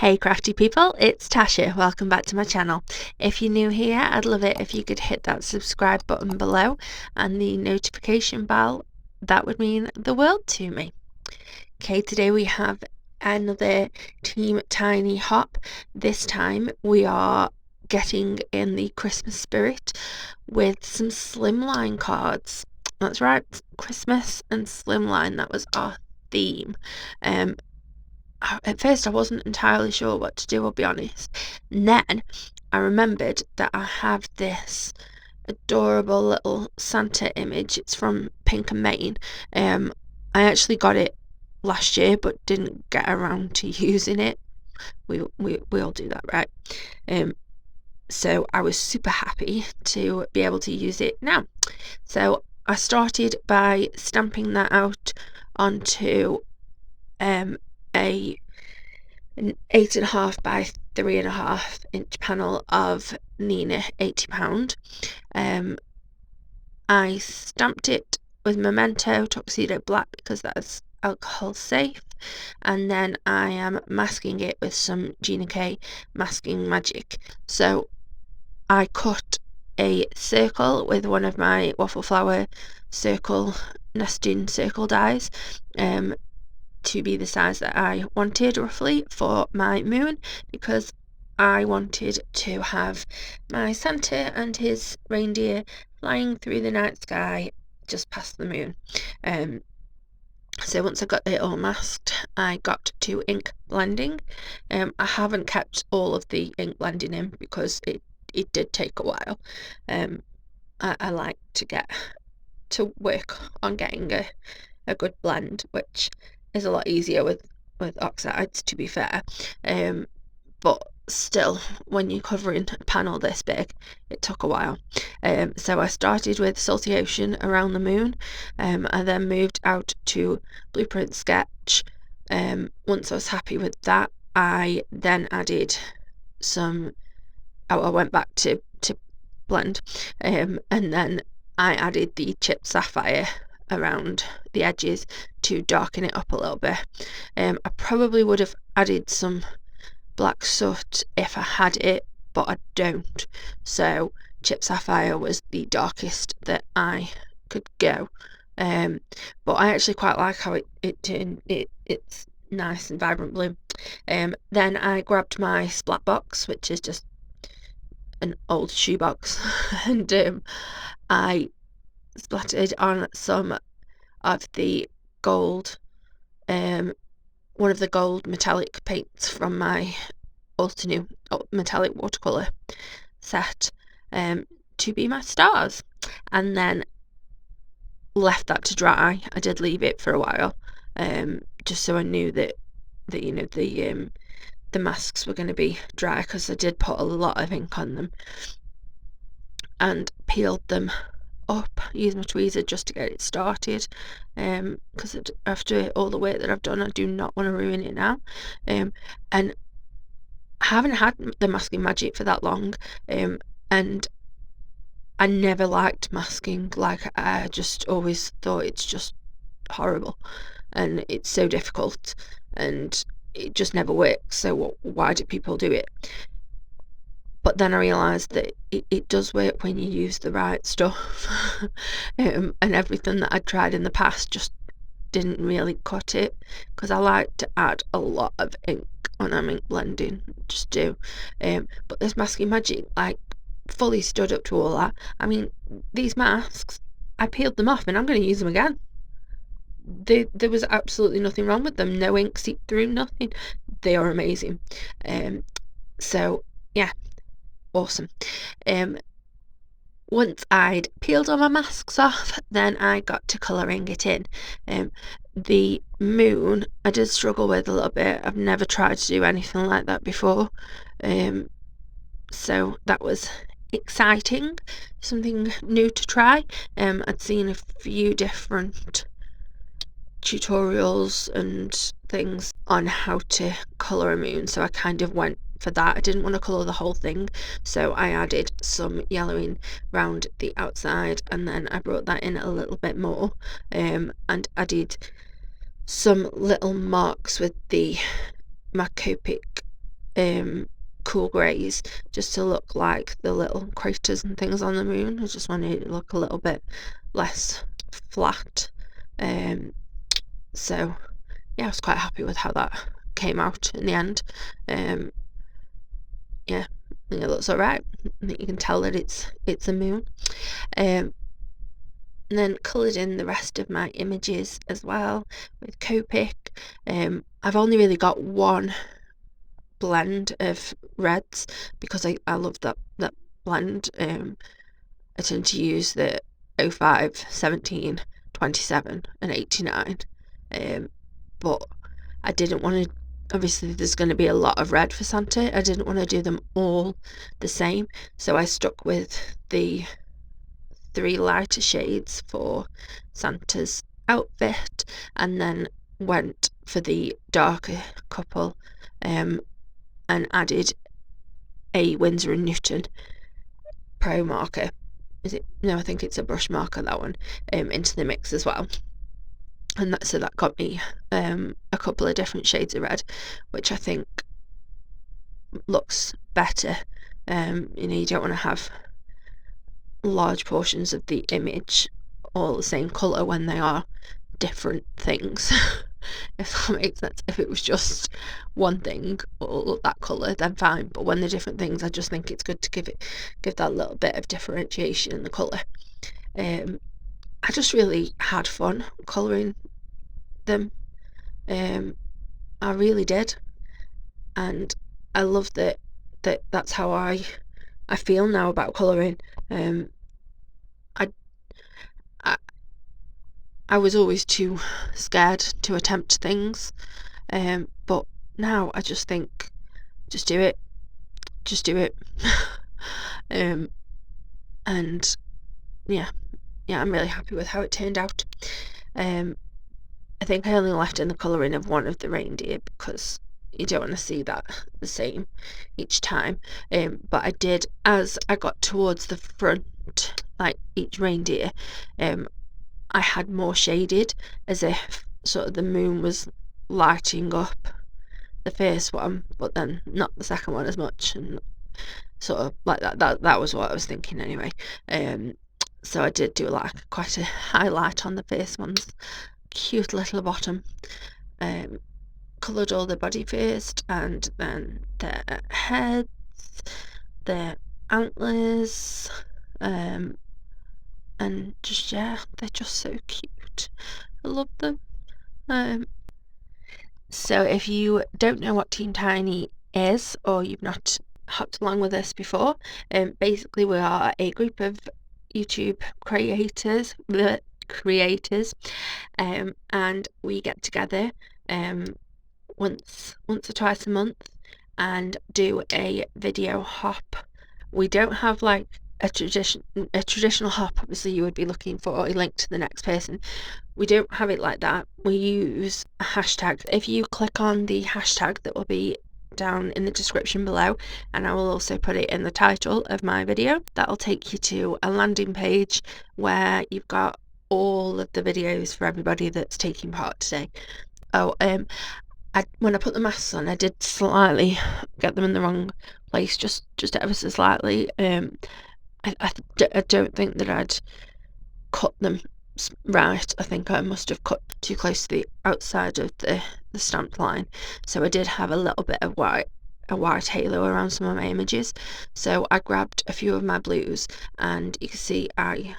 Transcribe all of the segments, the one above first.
Hey crafty people, it's Tasha. Welcome back to my channel. If you're new here, I'd love it if you could hit that subscribe button below and the notification bell. That would mean the world to me. Okay, today we have another Team Tiny Hop. This time we are getting in the Christmas spirit with some Slimline cards. That's right, Christmas and Slimline, that was our theme. At first I wasn't entirely sure what to do, I'll be honest. And then I remembered that I have this adorable little Santa image. It's from Pink and Main. I actually got it last year but didn't get around to using it. We all do that, right? So I was super happy to be able to use it now. So I started by stamping that out onto an 8.5 by 3.5 inch panel of Nina £80. I stamped it with Memento Tuxedo Black because that's alcohol safe, and then I am masking it with some Gina masking magic. So I cut a circle with one of my waffle flower circle nesting circle dies to be the size that I wanted roughly for my moon, because I wanted to have my Santa and his reindeer flying through the night sky just past the moon. So once I got it all masked, I got to ink blending. I haven't kept all of the ink blending in because it did take a while. I like to get to work on getting a good blend, which is a lot easier with oxides, to be fair, but still, when you're covering a panel this big, it took a while. So I started with Salty Ocean around the moon. I then moved out to Blueprint Sketch. Once I was happy with that, I then added some, I went back to blend, and then I added the chipped sapphire around the edges to darken it up a little bit. I probably would have added some black soot if I had it, but I don't, so chipped sapphire was the darkest that I could go. But I actually quite like how it turned. It's nice and vibrant blue. Then I grabbed my splat box, which is just an old shoebox, and I splattered on some of the gold, one of the gold metallic paints from my Ultra metallic watercolor set, to be my stars, and then left that to dry. I did leave it for a while, just so I knew that you know the masks were going to be dry, because I did put a lot of ink on them, and peeled them up, use my tweezer just to get it started, because after all the work that I've done, I do not want to ruin it now. And I haven't had the masking magic for that long, and I never liked masking. Like, I just always thought it's just horrible and it's so difficult and it just never works, so why do people do it? But then I realised that it does work when you use the right stuff. And everything that I'd tried in the past just didn't really cut it, because I like to add a lot of ink when I'm ink blending, just do. But this masking magic, like, fully stood up to all that. I mean, these masks, I peeled them off and I'm going to use them again. There was absolutely nothing wrong with them. No ink seeped through, nothing. They are amazing. So yeah, awesome. Once I'd peeled all my masks off, then I got to colouring it in. The moon I did struggle with a little bit. I've never tried to do anything like that before, so that was exciting, something new to try. I'd seen a few different tutorials and things on how to colour a moon, so I kind of went for that. I didn't want to colour the whole thing, so I added some yellowing round the outside, and then I brought that in a little bit more, and added some little marks with my Copic cool greys just to look like the little craters and things on the moon. I just wanted it to look a little bit less flat. So yeah, I was quite happy with how that came out in the end. Yeah, I think it looks alright. I think you can tell that it's a moon. And then coloured in the rest of my images as well with Copic. I've only really got one blend of reds because I love that blend. I tend to use the 05, 17, 27 and 89. But I didn't want to, obviously there's going to be a lot of red for Santa. I didn't want to do them all the same, so I stuck with the 3 lighter shades for Santa's outfit and then went for the darker couple and added a Winsor & Newton Pro marker. No, I think it's a brush marker, that one, into the mix as well. And so that got me a couple of different shades of red, which I think looks better. You don't want to have large portions of the image all the same colour when they are different things. If that makes sense. If it was just one thing or that colour, then fine, but when they're different things, I just think it's good to give that little bit of differentiation in the colour. I just really had fun colouring them. I really did, and I love that's how I feel now about colouring. I was always too scared to attempt things, but now I just think, just do it. And yeah, I'm really happy with how it turned out. I think I only left in the colouring of one of the reindeer because you don't want to see that the same each time. But I did, as I got towards the front, like each reindeer, I had more shaded, as if sort of the moon was lighting up the first one, but then not the second one as much, and sort of like that was what I was thinking anyway. So I did do like quite a highlight on the first one's cute little bottom. Coloured all the body first, and then their heads, their antlers, and just, yeah, they're just so cute. I love them. So if you don't know what Team Tiny is, or you've not hopped along with us before, basically we are a group of YouTube creators, and we get together once or twice a month and do a video hop. We don't have like a traditional hop. Obviously you would be looking for a link to the next person. We don't have it like that. We use a hashtag. If you click on the hashtag that will be down in the description below, and I will also put it in the title of my video, that'll take you to a landing page where you've got all of the videos for everybody that's taking part today. When I put the masks on, I did slightly get them in the wrong place, just ever so slightly. I don't think that I'd cut them right. I think I must have cut too close to the outside of the stamped line, so I did have a little bit of a white halo around some of my images. So I grabbed a few of my blues, and you can see I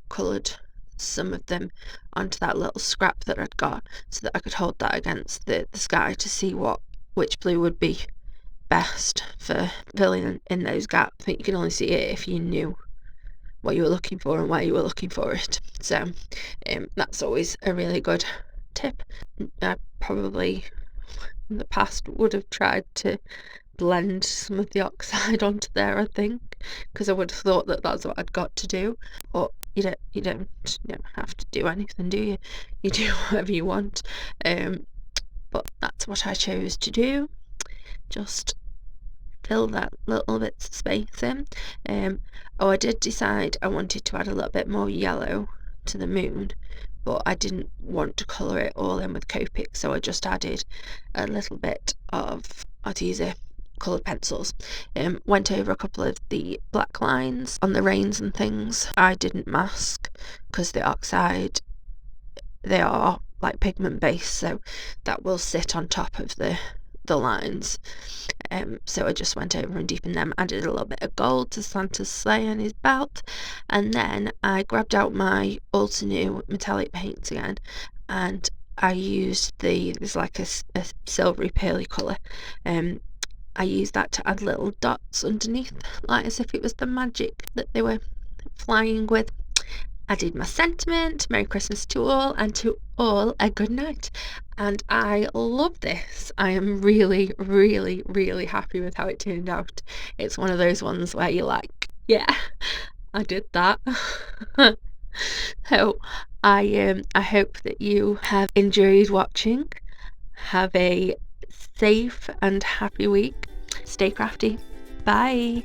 coloured some of them onto that little scrap that I'd got, so that I could hold that against the sky to see which blue would be best for filling in those gaps. I think you can only see it if you knew what you were looking for and why you were looking for it. So that's always a really good tip. I probably in the past would have tried to blend some of the oxide onto there, I think, because I would have thought that that's what I'd got to do. But you don't have to do anything, do you? You do whatever you want. But that's what I chose to do. Just fill that little bits of space in. I did decide I wanted to add a little bit more yellow to the moon, but I didn't want to colour it all in with Copic, so I just added a little bit of, I'd use a coloured pencils. Went over a couple of the black lines on the reins and things. I didn't mask because the Oxide, they are like pigment based, so that will sit on top of the lines. So I just went over and deepened them, added a little bit of gold to Santa's sleigh on his belt, and then I grabbed out my Ulta New metallic paints again, and I used there's like a silvery pearly colour. I used that to add little dots underneath, like as if it was the magic that they were flying with. I did my sentiment, Merry Christmas to all, and to all a good night. And I love this. I am really, really, really happy with how it turned out. It's one of those ones where you're like, yeah, I did that. So I hope that you have enjoyed watching. Have a safe and happy week. Stay crafty. Bye.